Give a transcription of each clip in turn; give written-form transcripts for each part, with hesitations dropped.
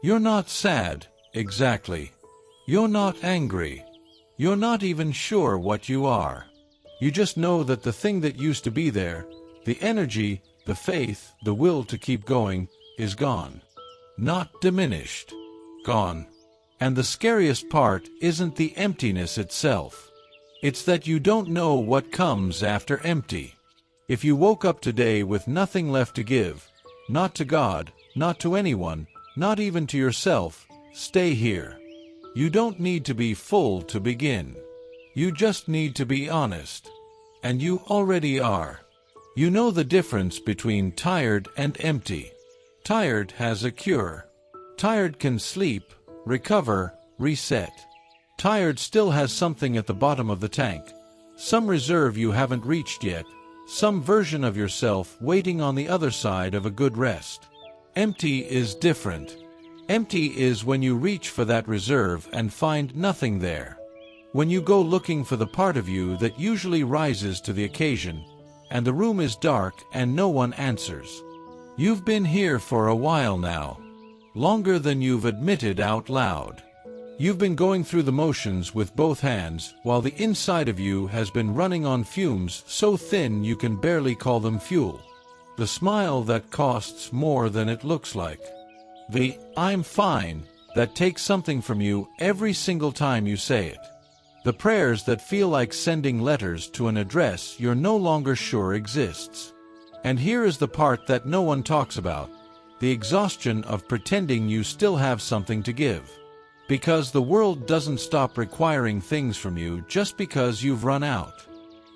You're not sad, exactly. You're not angry. You're not even sure what you are. You just know that the thing that used to be there, the energy, the faith, the will to keep going, is gone. Not diminished. Gone. And the scariest part isn't the emptiness itself. It's that you don't know what comes after empty. If you woke up today with nothing left to give, not to God, not to anyone, not even to yourself, stay here. You don't need to be full to begin. You just need to be honest. And you already are. You know the difference between tired and empty. Tired has a cure. Tired can sleep, recover, reset. Tired still has something at the bottom of the tank. Some reserve you haven't reached yet. Some version of yourself waiting on the other side of a good rest. Empty is different. Empty is when you reach for that reserve and find nothing there. When you go looking for the part of you that usually rises to the occasion, and the room is dark and no one answers. You've been here for a while now. Longer than you've admitted out loud. You've been going through the motions with both hands, while the inside of you has been running on fumes so thin you can barely call them fuel. The smile that costs more than it looks like. The "I'm fine" that takes something from you every single time you say it. The prayers that feel like sending letters to an address you're no longer sure exists. And here is the part that no one talks about. The exhaustion of pretending you still have something to give. Because the world doesn't stop requiring things from you just because you've run out.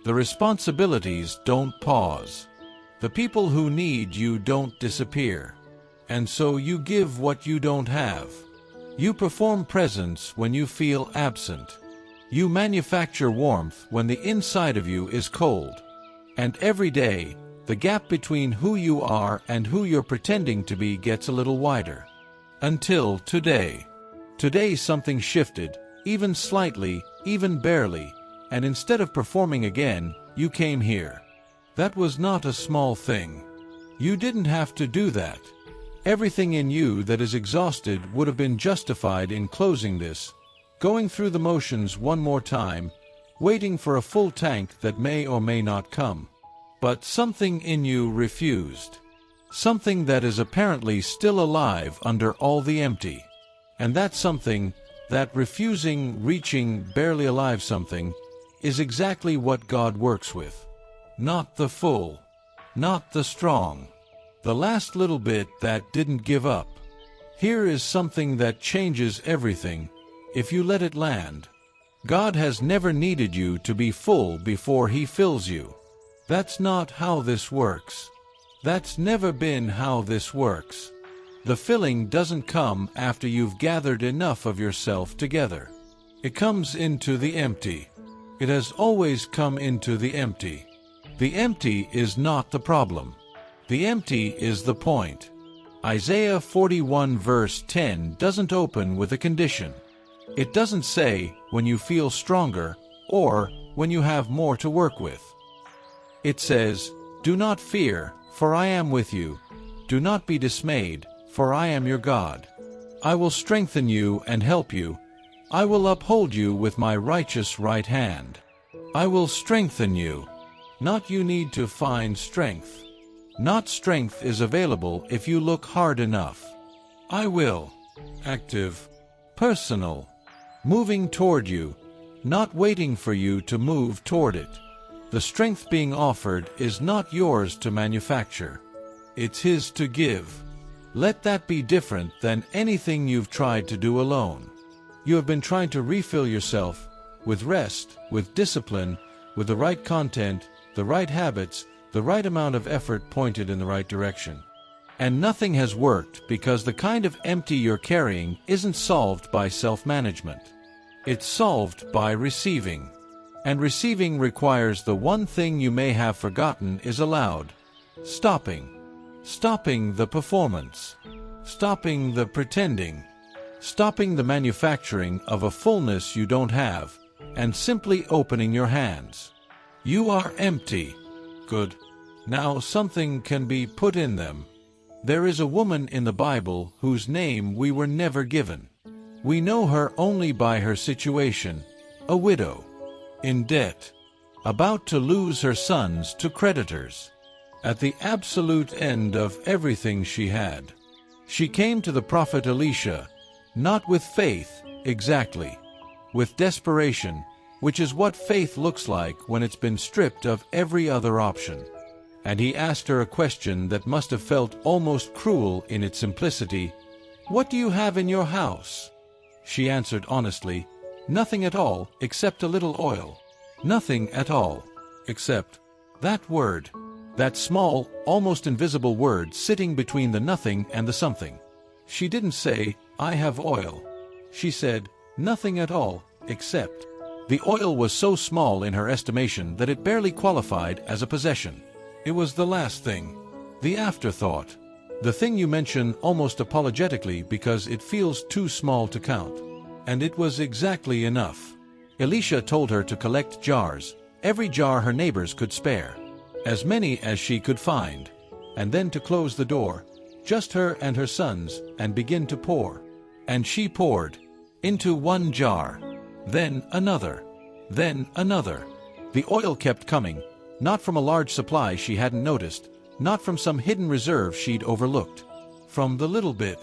The responsibilities don't pause. The people who need you don't disappear. And so you give what you don't have. You perform presence when you feel absent. You manufacture warmth when the inside of you is cold. And every day, the gap between who you are and who you're pretending to be gets a little wider. Until today. Today something shifted, even slightly, even barely, and instead of performing again, you came here. That was not a small thing. You didn't have to do that. Everything in you that is exhausted would have been justified in closing this, going through the motions one more time, waiting for a full tank that may or may not come. But something in you refused. Something that is apparently still alive under all the empty. And that something, that refusing, reaching, barely alive something, is exactly what God works with. Not the full. Not the strong. The last little bit that didn't give up. Here is something that changes everything, if you let it land. God has never needed you to be full before He fills you. That's not how this works. That's never been how this works. The filling doesn't come after you've gathered enough of yourself together. It comes into the empty. It has always come into the empty. The empty is not the problem. The empty is the point. Isaiah 41 verse 10 doesn't open with a condition. It doesn't say, when you feel stronger, or when you have more to work with. It says, do not fear, for I am with you. Do not be dismayed, for I am your God. I will strengthen you and help you. I will uphold you with my righteous right hand. I will strengthen you. Not you need to find strength. Not strength is available if you look hard enough. I will. Active. Personal. Moving toward you. Not waiting for you to move toward it. The strength being offered is not yours to manufacture. It's His to give. Let that be different than anything you've tried to do alone. You have been trying to refill yourself with rest, with discipline, with the right content, the right habits, the right amount of effort pointed in the right direction. And nothing has worked because the kind of empty you're carrying isn't solved by self-management. It's solved by receiving. And receiving requires the one thing you may have forgotten is allowed. Stopping. Stopping the performance. Stopping the pretending. Stopping the manufacturing of a fullness you don't have, and simply opening your hands. You are empty. Good. Now something can be put in them. There is a woman in the Bible whose name we were never given. We know her only by her situation, a widow, in debt, about to lose her sons to creditors, at the absolute end of everything she had. She came to the prophet Elisha, not with faith, exactly, with desperation, which is what faith looks like when it's been stripped of every other option. And he asked her a question that must have felt almost cruel in its simplicity. "What do you have in your house?" She answered honestly, "Nothing at all, except a little oil." Nothing at all, except that word, that small, almost invisible word sitting between the nothing and the something. She didn't say, "I have oil." She said, "Nothing at all, except." The oil was so small in her estimation that it barely qualified as a possession. It was the last thing, the afterthought, the thing you mention almost apologetically because it feels too small to count. And it was exactly enough. Elisha told her to collect jars, every jar her neighbors could spare, as many as she could find, and then to close the door, just her and her sons, and begin to pour. And she poured into one jar, then another, then another. The oil kept coming, not from a large supply she hadn't noticed, not from some hidden reserve she'd overlooked, from the little bit,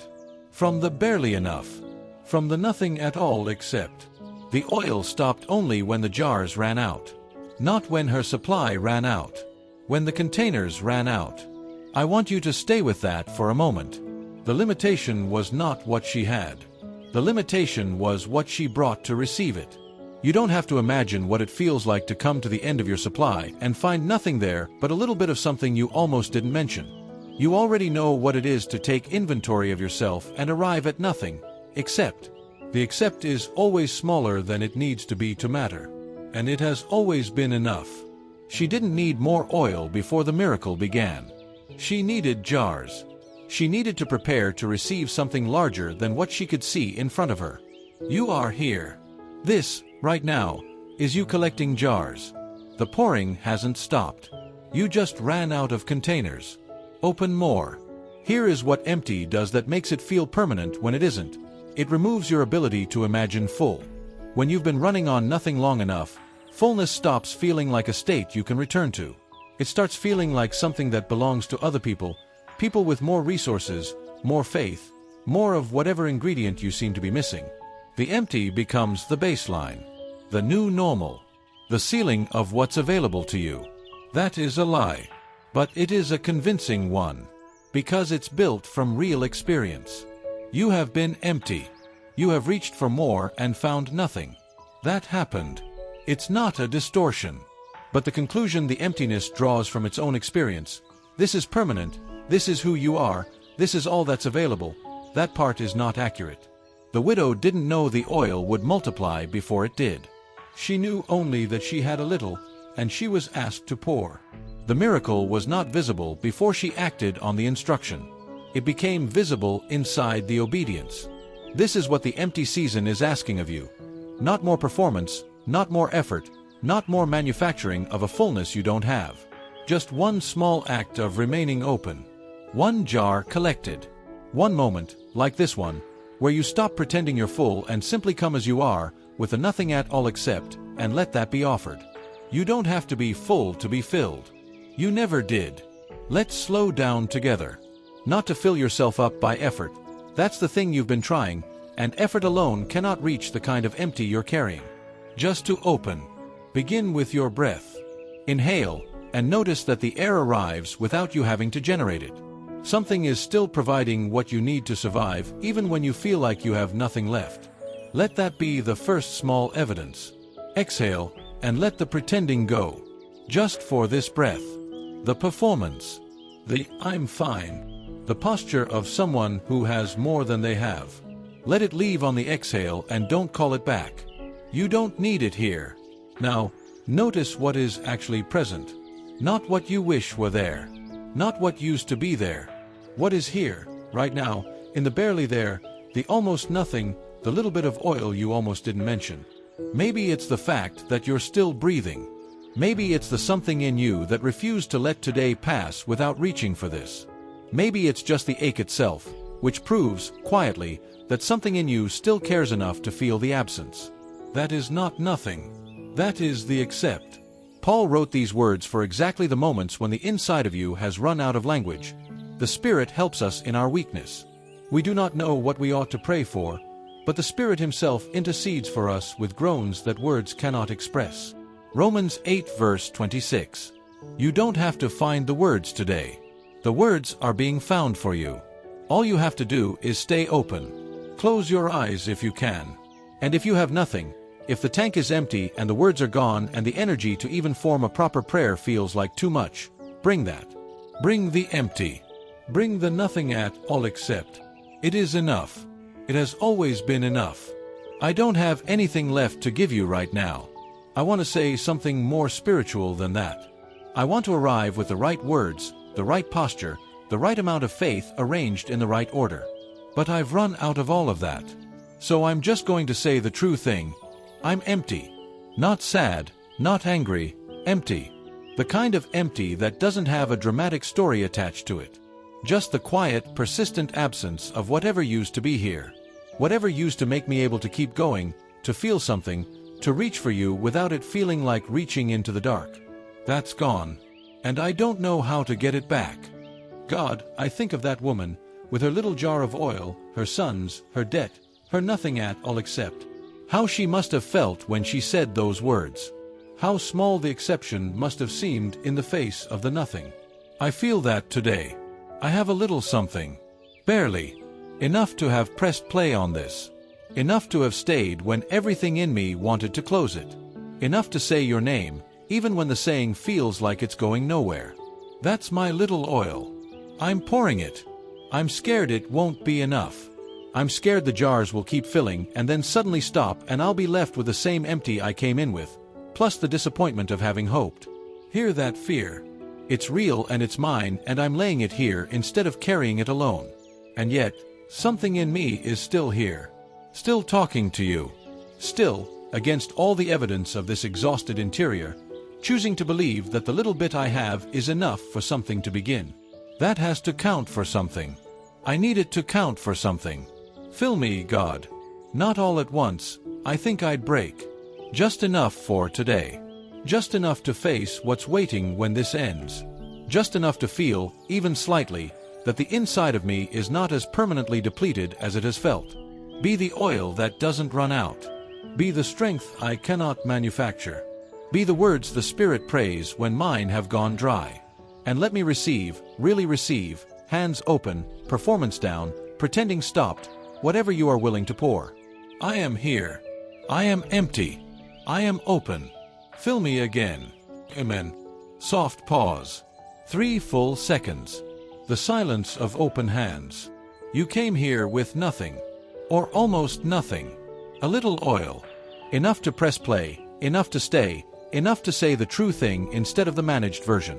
from the barely enough, from the nothing at all except. The oil stopped only when the jars ran out, not when her supply ran out, when the containers ran out. I want you to stay with that for a moment. The limitation was not what she had. The limitation was what she brought to receive it. You don't have to imagine what it feels like to come to the end of your supply and find nothing there but a little bit of something you almost didn't mention. You already know what it is to take inventory of yourself and arrive at nothing, except. The except is always smaller than it needs to be to matter. And it has always been enough. She didn't need more oil before the miracle began. She needed jars. She needed to prepare to receive something larger than what she could see in front of her. You are here. This, right now, is you collecting jars. The pouring hasn't stopped. You just ran out of containers. Open more. Here is what empty does that makes it feel permanent when it isn't. It removes your ability to imagine full. When you've been running on nothing long enough, fullness stops feeling like a state you can return to. It starts feeling like something that belongs to other people, people with more resources, more faith, more of whatever ingredient you seem to be missing. The empty becomes the baseline, the new normal, the ceiling of what's available to you. That is a lie, but it is a convincing one, because it's built from real experience. You have been empty. You have reached for more and found nothing. That happened. It's not a distortion, but the conclusion the emptiness draws from its own experience. This is permanent. This is who you are. This is all that's available. That part is not accurate. The widow didn't know the oil would multiply before it did. She knew only that she had a little, and she was asked to pour. The miracle was not visible before she acted on the instruction. It became visible inside the obedience. This is what the empty season is asking of you. Not more performance, not more effort, not more manufacturing of a fullness you don't have. Just one small act of remaining open. One jar collected. One moment, like this one, where you stop pretending you're full and simply come as you are, with a nothing at all except, and let that be offered. You don't have to be full to be filled. You never did. Let's slow down together. Not to fill yourself up by effort. That's the thing you've been trying, and effort alone cannot reach the kind of empty you're carrying. Just to open. Begin with your breath. Inhale, and notice that the air arrives without you having to generate it. Something is still providing what you need to survive, even when you feel like you have nothing left. Let that be the first small evidence. Exhale, and let the pretending go. Just for this breath. The performance. The "I'm fine." The posture of someone who has more than they have. Let it leave on the exhale and don't call it back. You don't need it here. Now, notice what is actually present. Not what you wish were there. Not what used to be there. What is here, right now, in the barely there, the almost nothing, the little bit of oil you almost didn't mention. Maybe it's the fact that you're still breathing. Maybe it's the something in you that refused to let today pass without reaching for this. Maybe it's just the ache itself, which proves, quietly, that something in you still cares enough to feel the absence. That is not nothing. That is the accept. Paul wrote these words for exactly the moments when the inside of you has run out of language. The Spirit helps us in our weakness. We do not know what we ought to pray for, but the Spirit Himself intercedes for us with groans that words cannot express. Romans 8 verse 26. You don't have to find the words today. The words are being found for you. All you have to do is stay open. Close your eyes if you can. And if you have nothing, if the tank is empty and the words are gone and the energy to even form a proper prayer feels like too much, bring that. Bring the empty. Bring the nothing at all except. It is enough. It has always been enough. I don't have anything left to give you right now. I want to say something more spiritual than that. I want to arrive with the right words, the right posture, the right amount of faith arranged in the right order. But I've run out of all of that. So I'm just going to say the true thing. I'm empty. Not sad, not angry, empty. The kind of empty that doesn't have a dramatic story attached to it. Just the quiet, persistent absence of whatever used to be here. Whatever used to make me able to keep going, to feel something, to reach for you without it feeling like reaching into the dark. That's gone. And I don't know how to get it back. God, I think of that woman, with her little jar of oil, her sons, her debt, her nothing at all except. How she must have felt when she said those words. How small the exception must have seemed in the face of the nothing. I feel that today. I have a little something. Barely. Enough to have pressed play on this. Enough to have stayed when everything in me wanted to close it. Enough to say your name, even when the saying feels like it's going nowhere. That's my little oil. I'm pouring it. I'm scared it won't be enough. I'm scared the jars will keep filling and then suddenly stop and I'll be left with the same empty I came in with, plus the disappointment of having hoped. Hear that fear. It's real and it's mine and I'm laying it here instead of carrying it alone. And yet, something in me is still here. Still talking to you. Still, against all the evidence of this exhausted interior, choosing to believe that the little bit I have is enough for something to begin. That has to count for something. I need it to count for something. Fill me, God. Not all at once, I think I'd break. Just enough for today. Just enough to face what's waiting when this ends. Just enough to feel, even slightly, that the inside of me is not as permanently depleted as it has felt. Be the oil that doesn't run out. Be the strength I cannot manufacture. Be the words the Spirit prays when mine have gone dry. And let me receive, really receive, hands open, performance down, pretending stopped, whatever you are willing to pour. I am here. I am empty. I am open. Fill me again. Amen. Soft pause. 3 full seconds. The silence of open hands. You came here with nothing. Or almost nothing. A little oil. Enough to press play, enough to stay, enough to say the true thing instead of the managed version.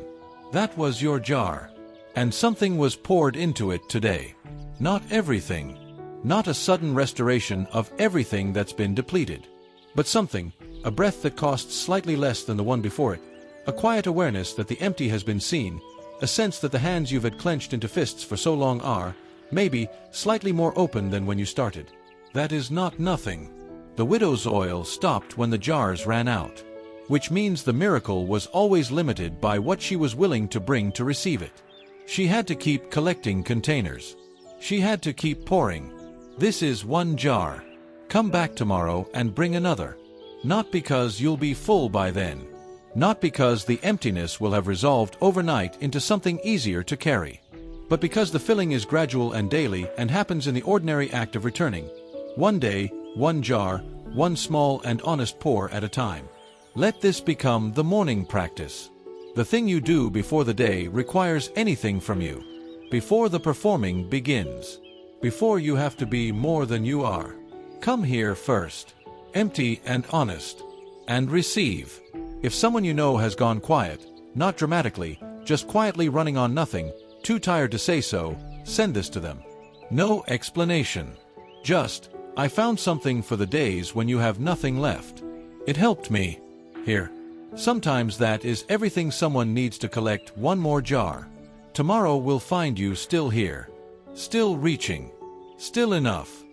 That was your jar. And something was poured into it today. Not everything. Not a sudden restoration of everything that's been depleted. But something, a breath that costs slightly less than the one before it, a quiet awareness that the empty has been seen, a sense that the hands you've had clenched into fists for so long are, maybe, slightly more open than when you started. That is not nothing. The widow's oil stopped when the jars ran out, which means the miracle was always limited by what she was willing to bring to receive it. She had to keep collecting containers. She had to keep pouring. This is one jar. Come back tomorrow and bring another. Not because you'll be full by then. Not because the emptiness will have resolved overnight into something easier to carry. But because the filling is gradual and daily and happens in the ordinary act of returning. One day, one jar, one small and honest pour at a time. Let this become the morning practice. The thing you do before the day requires anything from you. Before the performing begins. Before you have to be more than you are. Come here first. Empty and honest. And receive. If someone you know has gone quiet, not dramatically, just quietly running on nothing, too tired to say so, send this to them. No explanation. Just, I found something for the days when you have nothing left. It helped me. Here. Sometimes that is everything someone needs to collect one more jar. Tomorrow will find you still here, still reaching, still enough.